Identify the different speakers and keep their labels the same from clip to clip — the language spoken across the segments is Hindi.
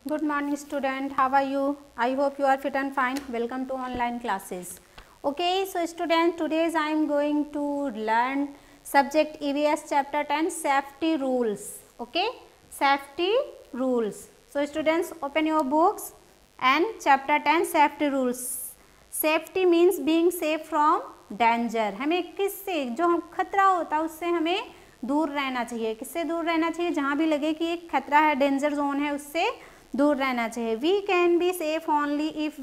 Speaker 1: Good morning student, how are you? I hope you are fit and fine. Welcome to online classes. Okay, so student, today I am going to learn subject EVS chapter 10 safety rules. Okay, safety rules. So students, open your books and chapter 10 safety rules. Safety means being safe from danger. हमें किससे जो हम खतरा होता है उससे हमें दूर रहना चाहिए. किससे दूर रहना चाहिए? जहाँ भी लगे कि एक खतरा है, डेंजर जोन है, उससे दूर रहना चाहिए. We can be safe only if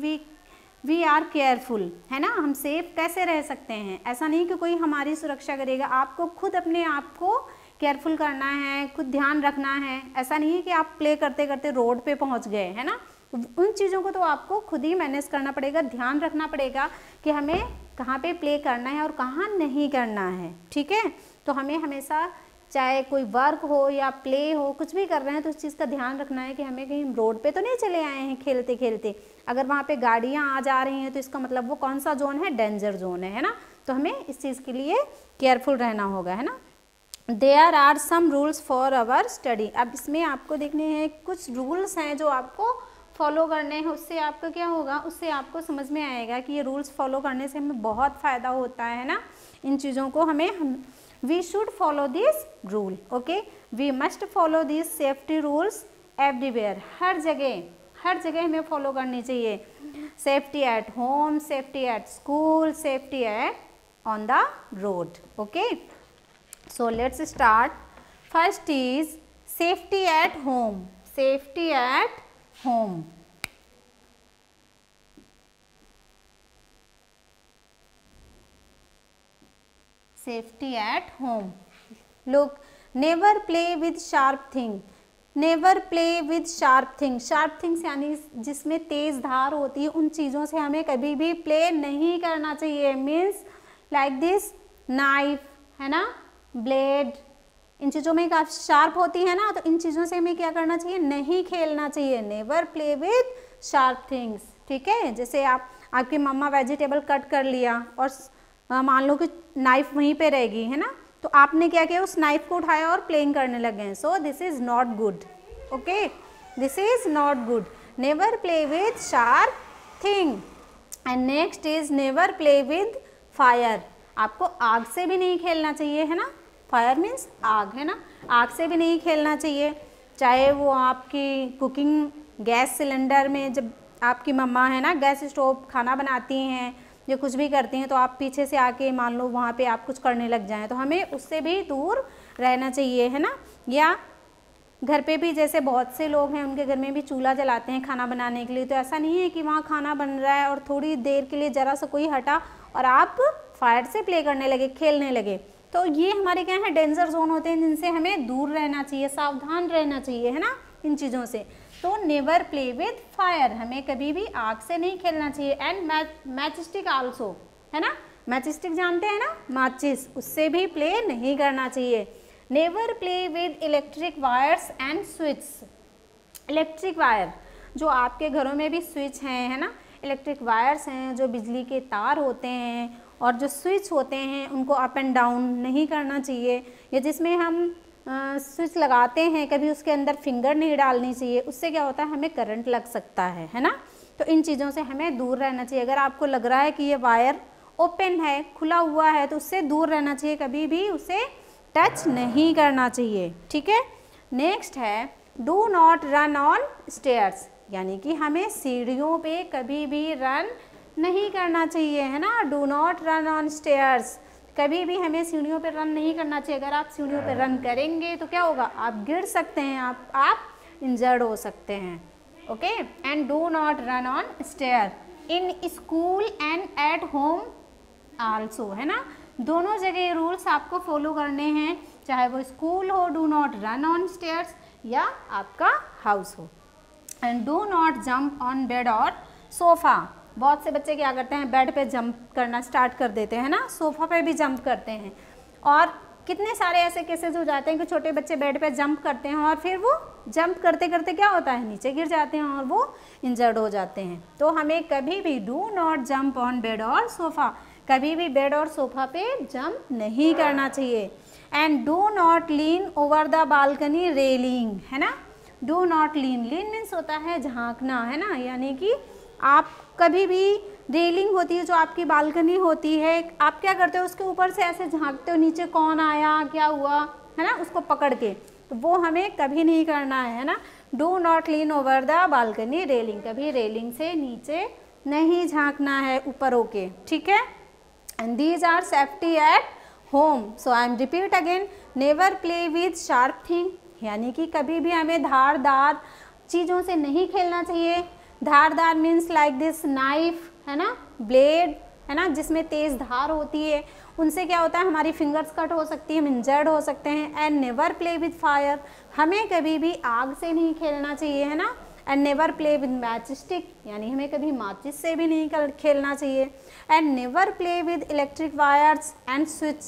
Speaker 1: we are careful. है ना, हम सेफ कैसे रह सकते हैं? ऐसा नहीं कि कोई हमारी सुरक्षा करेगा. आपको खुद अपने आप को केयरफुल करना है, खुद ध्यान रखना है. ऐसा नहीं है कि आप प्ले करते करते रोड पे पहुंच गए, है ना. उन चीज़ों को तो आपको खुद ही मैनेज करना पड़ेगा, ध्यान रखना पड़ेगा कि हमें कहाँ पे प्ले करना है और कहाँ नहीं करना है. ठीक है, तो हमें हमेशा चाहे कोई वर्क हो या प्ले हो, कुछ भी कर रहे हैं तो उस चीज़ का ध्यान रखना है कि हमें कहीं रोड पे तो नहीं चले आए हैं खेलते खेलते. अगर वहाँ पे गाड़ियाँ आ जा रही हैं तो इसका मतलब वो कौन सा जोन है? डेंजर जोन है ना. तो हमें इस चीज़ के लिए केयरफुल रहना होगा, है ना. There are some rules for our study. अब इसमें आपको देखने हैं कुछ रूल्स हैं जो आपको फॉलो करने हैं. उससे आपको क्या होगा? उससे आपको समझ में आएगा कि ये रूल्स फॉलो करने से हमें बहुत फ़ायदा होता है ना. इन चीज़ों को हमें we should follow this rule. Okay, we must follow these safety rules everywhere. हर जगह हमें फॉलो करनी चाहिए. Safety at home, safety at school, safety eight on the road. Okay, so let's start. First is safety at home. Safety at home. Safety at home. Look, never play with sharp thing. Never play with sharp thing. Sharp things यानी जिसमें तेज धार होती है, उन चीज़ों से हमें कभी भी प्ले नहीं करना चाहिए. मीन्स लाइक दिस नाइफ, है ना, ब्लेड, इन चीज़ों में काफ़ी शार्प होती है ना, तो इन चीज़ों से हमें क्या करना चाहिए? नहीं खेलना चाहिए. Never play with sharp things. ठीक है, जैसे आपकी मम्मा वेजिटेबल कट कर लिया और मान लो कि नाइफ वहीं पे रहेगी, है ना, तो आपने क्या किया? उस नाइफ को उठाया और प्लेइंग करने लगे. So this is not good. Okay, this is not good. Never play with sharp thing. And next is never play with fire. आपको आग से भी नहीं खेलना चाहिए, है ना. फायर मीन्स आग, है ना. आग से भी नहीं खेलना चाहिए. चाहे वो आपकी कुकिंग गैस सिलेंडर में, जब आपकी मम्मा है ना गैस स्टोव खाना बनाती हैं जो कुछ भी करती हैं, तो आप पीछे से आके मान लो वहाँ पे आप कुछ करने लग जाएं, तो हमें उससे भी दूर रहना चाहिए, है ना. या घर पे भी जैसे बहुत से लोग हैं, उनके घर में भी चूल्हा जलाते हैं खाना बनाने के लिए, तो ऐसा नहीं है कि वहाँ खाना बन रहा है और थोड़ी देर के लिए ज़रा सा कोई हटा और आप फायर से प्ले करने लगे, खेलने लगे, तो ये हमारे क्या है? डेंजर जोन होते हैं जिनसे हमें दूर रहना चाहिए, सावधान रहना चाहिए, है ना, इन चीज़ों से. तो नेवर प्ले विद फायर. हमें कभी भी आग से नहीं खेलना चाहिए. एंड मैचस्टिक आल्सो, है ना. मैचस्टिक जानते हैं ना, माचिस, उससे भी प्ले नहीं करना चाहिए. Never play with electric wires and switch. Electric wire, जो आपके घरों में भी स्विच हैं, है ना, इलेक्ट्रिक वायर्स हैं जो बिजली के तार होते हैं, और जो स्विच होते हैं उनको अप एंड डाउन नहीं करना चाहिए. या जिसमें हम स्विच लगाते हैं, कभी उसके अंदर फिंगर नहीं डालनी चाहिए. उससे क्या होता है? हमें करंट लग सकता है ना. तो इन चीज़ों से हमें दूर रहना चाहिए. अगर आपको लग रहा है कि ये वायर ओपन है, खुला हुआ है, तो उससे दूर रहना चाहिए. कभी भी उसे टच नहीं करना चाहिए. ठीक है. नेक्स्ट है do not run on stairs. यानी कि हमें सीढ़ियों पे कभी भी रन नहीं करना चाहिए, है ना. Do not run on stairs. कभी भी हमें सीढ़ियों पे रन नहीं करना चाहिए. अगर आप सीढ़ियों पे रन करेंगे तो क्या होगा? आप गिर सकते हैं, आप इंजर्ड हो सकते हैं. Okay. And do not run on stair in school and at home also, है ना. दोनों जगह रूल्स आपको फॉलो करने हैं, चाहे वो स्कूल हो, do not run on stairs, या आपका हाउस हो. And do not jump on bed और सोफ़ा. बहुत से बच्चे क्या करते हैं? बेड पे जंप करना स्टार्ट कर देते हैं ना, सोफ़ा पे भी जंप करते हैं. और कितने सारे ऐसे केसेस हो जाते हैं कि छोटे बच्चे बेड पे जंप करते हैं और फिर वो जंप करते करते क्या होता है? नीचे गिर जाते हैं और वो इंजर्ड हो जाते हैं. तो हमें कभी भी do not jump on bed और सोफ़ा. कभी भी बेड और सोफ़ा पे जंप नहीं करना चाहिए. And do not lean over the balcony railing, है ना. Do not lean, lean means होता है झांकना, है ना, यानी कि आप कभी भी रेलिंग होती है जो आपकी बालकनी होती है, आप क्या करते हो उसके ऊपर से ऐसे झांकते हो नीचे कौन आया क्या हुआ, है ना, उसको पकड़ के, तो वो हमें कभी नहीं करना है ना। Do not lean over the balcony railing, कभी रेलिंग से नीचे नहीं झांकना है ऊपर होके, ठीक है। And these are safety at home. So I am repeat again, never play with sharp thing, यानी कि कभी भी हमें धारदार चीज़ों से नहीं खेलना चाहिए। धारदार मीन्स लाइक दिस नाइफ, है ना, ब्लेड, है ना, जिसमें तेज़ धार होती है, उनसे क्या होता है हमारी फिंगर्स कट हो सकती है, हम इंजर्ड हो सकते हैं। And never play with fire, हमें कभी भी आग से नहीं खेलना चाहिए, है ना। And never play with match stick, यानी हमें कभी माचिस से भी नहीं खेलना चाहिए। And never play with electric wires and switch,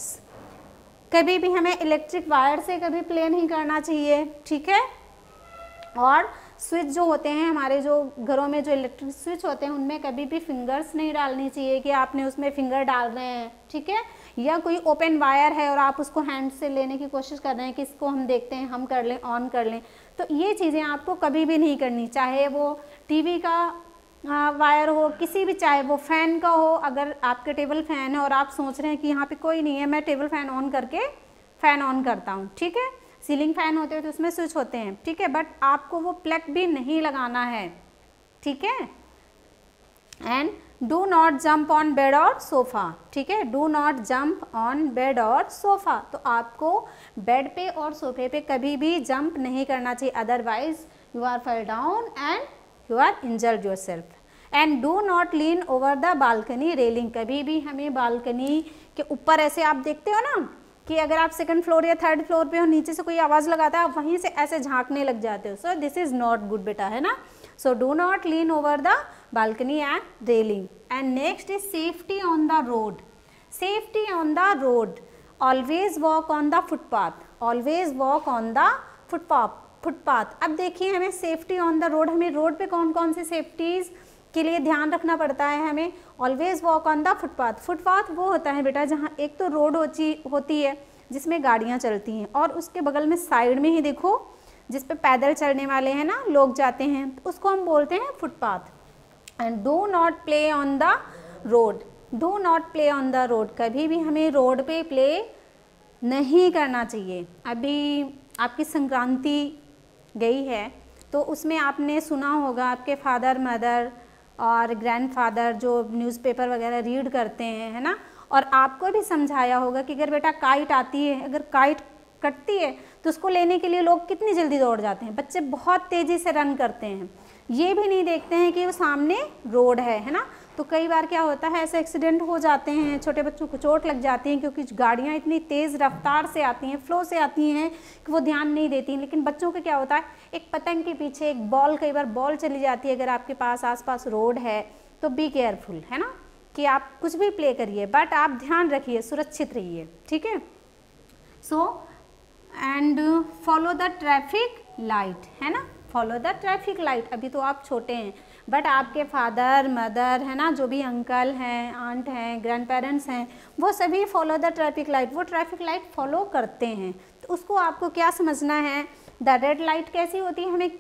Speaker 1: कभी भी हमें इलेक्ट्रिक वायर से कभी प्ले नहीं करना चाहिए, ठीक है। और स्विच जो होते हैं हमारे जो घरों में जो इलेक्ट्रिक स्विच होते हैं उनमें कभी भी फिंगर्स नहीं डालनी चाहिए कि आपने उसमें फिंगर डाल रहे हैं, ठीक है। या कोई ओपन वायर है और आप उसको हैंड से लेने की कोशिश कर रहे हैं कि इसको हम देखते हैं, हम कर लें, ऑन कर लें, तो ये चीज़ें आपको कभी भी नहीं करनी, चाहे वो टीवी का वायर हो, किसी भी, चाहे वो फ़ैन का हो। अगर आपके टेबल फ़ैन है और आप सोच रहे हैं कि यहाँ पे कोई नहीं है, मैं टेबल फ़ैन ऑन करके फ़ैन ऑन करता हूँ, ठीक है। सीलिंग फ़ैन होते हैं तो उसमें स्विच होते हैं, ठीक है, बट आपको वो प्लग भी नहीं लगाना है, ठीक है। And do not jump on bed और सोफ़ा, ठीक है, do not jump on bed और सोफ़ा, तो आपको बेड पे और सोफे पे कभी भी जंप नहीं करना चाहिए, otherwise you are fall down and you are injured yourself. And do not lean over the balcony railing, कभी भी हमें बालकनी के ऊपर ऐसे, आप देखते हो ना कि अगर आप सेकंड फ्लोर या थर्ड फ्लोर पे हो, नीचे से कोई आवाज़ लगाता है, आप वहीं से ऐसे झांकने लग जाते हो, so this is not good बेटा, है ना। So do not lean over the balcony and railing. And next is safety on the road, safety on the road, always walk on the footpath, always walk on the footpath. अब देखिए हमें सेफ्टी ऑन द रोड, हमें रोड पे कौन कौन सी सेफ्टीज़ के लिए ध्यान रखना पड़ता है हमें। Always walk on the footpath, footpath वो होता है बेटा जहाँ एक तो रोड होती है जिसमें गाड़ियाँ चलती हैं, और उसके बगल में साइड में ही देखो जिस पे पैदल चलने वाले हैं ना लोग जाते हैं, तो उसको हम बोलते हैं footpath. And do not play on the road, do not play on the road, कभी भी हमें रोड पे प्ले नहीं करना चाहिए। अभी आपकी संक्रांति गई है तो उसमें आपने सुना होगा आपके फादर मदर और ग्रैंडफादर जो न्यूज़पेपर वगैरह रीड करते हैं, है ना, और आपको भी समझाया होगा कि अगर बेटा काइट आती है, अगर काइट कटती है तो उसको लेने के लिए लोग कितनी जल्दी दौड़ जाते हैं, बच्चे बहुत तेज़ी से रन करते हैं, ये भी नहीं देखते हैं कि वो सामने रोड है ना। तो कई बार क्या होता है ऐसे एक्सीडेंट हो जाते हैं, छोटे बच्चों को चोट लग जाती है क्योंकि गाड़ियाँ इतनी तेज़ रफ्तार से आती हैं, फ्लो से आती हैं कि वो ध्यान नहीं देती हैं। लेकिन बच्चों को क्या होता है, एक पतंग के पीछे एक बॉल, कई बार बॉल चली जाती है। अगर आपके पास आसपास रोड है तो बी केयरफुल, है ना, कि आप कुछ भी प्ले करिए बट आप ध्यान रखिए, सुरक्षित रहिए, ठीक है। So and follow the traffic light, है ना, फॉलो द ट्रैफिक लाइट। अभी तो आप छोटे हैं बट आपके फादर मदर, है ना, जो भी अंकल हैं, आंट हैं, ग्रैंड पेरेंट्स हैं, वो सभी फॉलो द ट्रैफिक लाइट, वो ट्रैफिक लाइट फॉलो करते हैं। तो उसको आपको क्या समझना है, द रेड लाइट कैसी होती है, हमें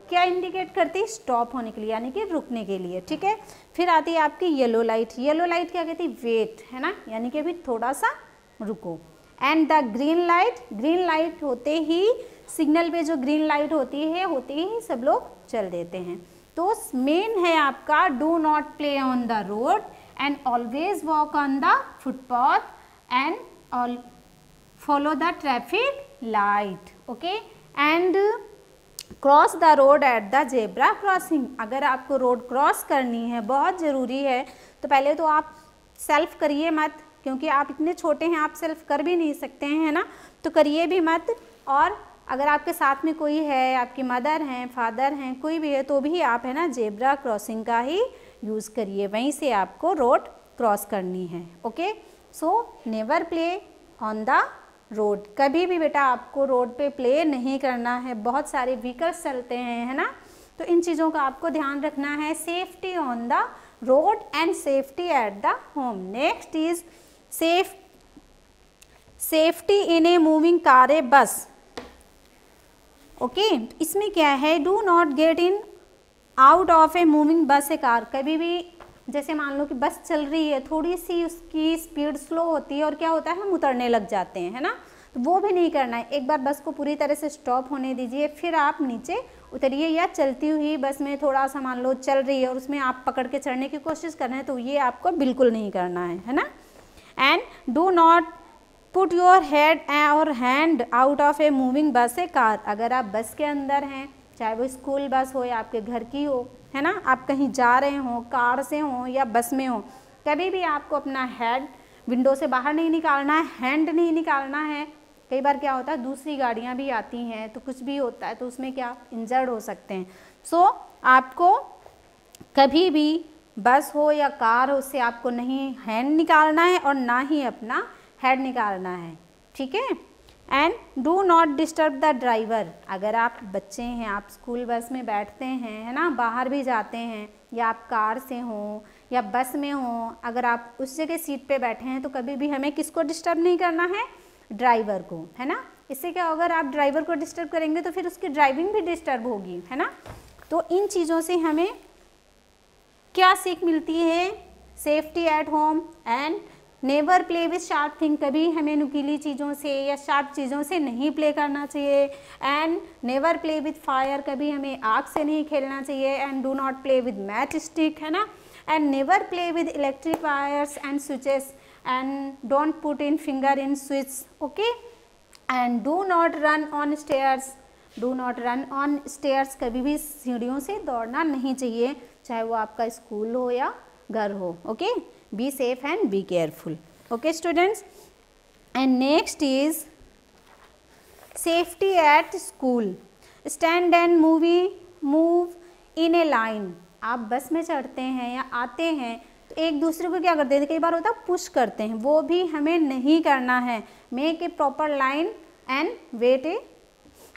Speaker 1: क्या इंडिकेट करती है, स्टॉप होने के लिए, यानी कि रुकने के लिए, ठीक है। फिर आती है आपकी येलो लाइट, येलो लाइट क्या कहती है, वेट, है ना, यानी कि अभी थोड़ा सा रुको। And the green light, green light होते ही, सिग्नल पे जो ग्रीन लाइट होती है होते ही सब लोग चल देते हैं। तो मेन है आपका do not play on the road and always walk on the footpath and all follow the traffic light, okay. And cross the road at the zebra crossing, अगर आपको रोड क्रॉस करनी है, बहुत ज़रूरी है, तो पहले तो आप सेल्फ करिए मत, क्योंकि आप इतने छोटे हैं, आप सेल्फ कर भी नहीं सकते हैं, है ना, तो करिए भी मत। और अगर आपके साथ में कोई है, आपकी मदर हैं, फादर हैं, कोई भी है, तो भी आप, है ना, जेब्रा क्रॉसिंग का ही यूज़ करिए, वहीं से आपको रोड क्रॉस करनी है, okay. So never play on the road, कभी भी बेटा आपको रोड पे प्ले नहीं करना है, बहुत सारे व्हीकल्स चलते हैं, है ना, तो इन चीज़ों का आपको ध्यान रखना है। Safety on the road and safety at the home. Next is safety in a moving car, a bus, okay, इसमें क्या है, do not get in out of a moving bus a car. कभी भी जैसे मान लो कि बस चल रही है, थोड़ी सी उसकी स्पीड स्लो होती है और क्या होता है, हम उतरने लग जाते हैं, है ना, तो वो भी नहीं करना है। एक बार बस को पूरी तरह से स्टॉप होने दीजिए, फिर आप नीचे उतरिए, या चलती हुई बस में थोड़ा सा मान लो चल रही है और उसमें आप पकड़ के चढ़ने की कोशिश कर रहे हैं, तो ये आपको बिल्कुल नहीं करना है ना। And do not put your head or hand out of a moving bus a car. अगर आप बस के अंदर हैं, चाहे वो स्कूल बस हो या आपके घर की हो, है ना, आप कहीं जा रहे हो, कार से हो या बस में हो, कभी भी आपको अपना हेड विंडो से बाहर नहीं निकालना है, हैंड नहीं निकालना है। कई बार क्या होता है, दूसरी गाड़ियाँ भी आती हैं तो कुछ भी होता है तो उसमें क्या इंजर्ड हो सकते हैं। सो आपको कभी भी बस हो या कार हो, उससे आपको नहीं हैंड निकालना है और ना ही अपना हेड निकालना है, ठीक है। And do not disturb the driver. अगर आप बच्चे हैं, आप स्कूल बस में बैठते हैं, है ना, बाहर भी जाते हैं, या आप कार से हो या बस में हो, अगर आप उस जगह सीट पे बैठे हैं तो कभी भी हमें किसको डिस्टर्ब नहीं करना है, ड्राइवर को, है ना। इससे क्या होगा, अगर आप ड्राइवर को डिस्टर्ब करेंगे तो फिर उसकी ड्राइविंग भी डिस्टर्ब होगी, है ना। तो इन चीज़ों से हमें क्या सीख मिलती है, safety at home and never play with sharp thing. कभी हमें नुकीली चीज़ों से या शार्प चीज़ों से नहीं प्ले करना चाहिए। And never play with fire, कभी हमें आग से नहीं खेलना चाहिए। And do not play with match stick, है ना। And never play with electric wires and switches and don't put in finger in switch, okay. And do not run on stairs, do not run on stairs, कभी भी सीढ़ियों से दौड़ना नहीं चाहिए, चाहे वो आपका स्कूल हो या घर हो, okay. Be safe and be careful, okay students. And next is safety at school. Stand and move in A line. आप बस में चढ़ते हैं या आते हैं तो एक दूसरे को क्या करते हैं, कई बार होता है पुश करते हैं, वो भी हमें नहीं करना है। Make a proper line and wait a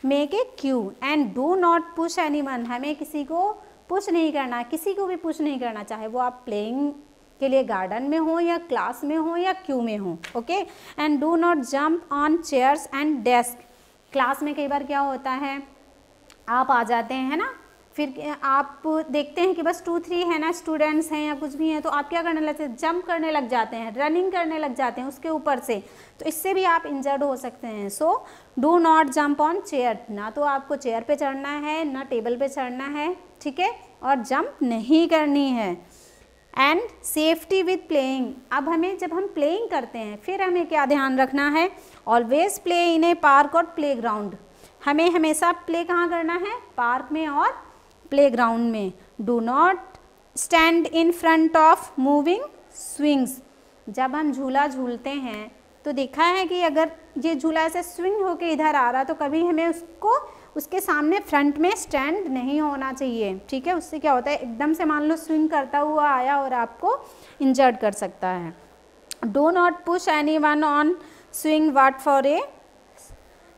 Speaker 1: make a queue and do not push anyone. हमें किसी को पुश नहीं करना, किसी को भी पुश नहीं करना, चाहे वो आप प्लेइंग के लिए गार्डन में हो या क्लास में हो या क्यू में हो, okay. And do not jump on chairs and desk. Class में कई बार क्या होता है, आप आ जाते हैं, है ना, फिर आप देखते हैं कि बस 2-3 है ना स्टूडेंट्स हैं या कुछ भी हैं, तो आप क्या करने लगते हैं, जंप करने लग जाते हैं, रनिंग करने लग जाते हैं उसके ऊपर से, तो इससे भी आप इंजर्ड हो सकते हैं। So do not jump on chair. ना तो आपको चेयर पे चढ़ना है, ना टेबल पे चढ़ना है, ठीक है, और जंप नहीं करनी है। And safety with playing. अब हमें जब हम प्लेइंग करते हैं फिर हमें क्या ध्यान रखना है, always play in A park और प्ले ग्राउंड। हमें हमेशा प्ले कहाँ करना है, पार्क में और प्ले ग्राउंड में। Do not stand in front of moving swings. जब हम झूला झूलते हैं तो देखा है कि अगर ये झूला ऐसे स्विंग होके इधर आ रहा तो कभी हमें उसको उसके सामने फ्रंट में स्टैंड नहीं होना चाहिए, ठीक है। उससे क्या होता है, एकदम से मान लो स्विंग करता हुआ आया और आपको इंजर्ड कर सकता है। Do not push anyone on swing watt for a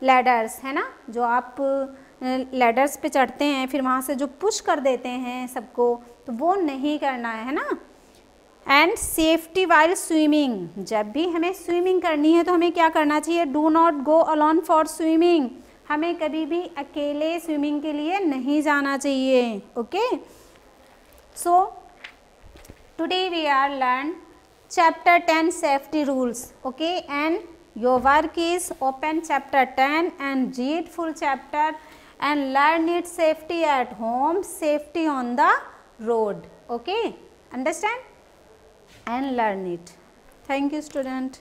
Speaker 1: ladders, है ना, जो आप लैडर्स पे चढ़ते हैं फिर वहाँ से जो पुश कर देते हैं सबको, तो वो नहीं करना है ना। And safety while swimming. जब भी हमें स्विमिंग करनी है तो हमें क्या करना चाहिए, do not go alone for swimming. हमें कभी भी अकेले स्विमिंग के लिए नहीं जाना चाहिए, okay. So today we are learn chapter 10 safety rules, okay. And your work is open chapter 10 and read full chapter and learn it safety at home, safety on the road, okay. Understand and learn it. Thank you student.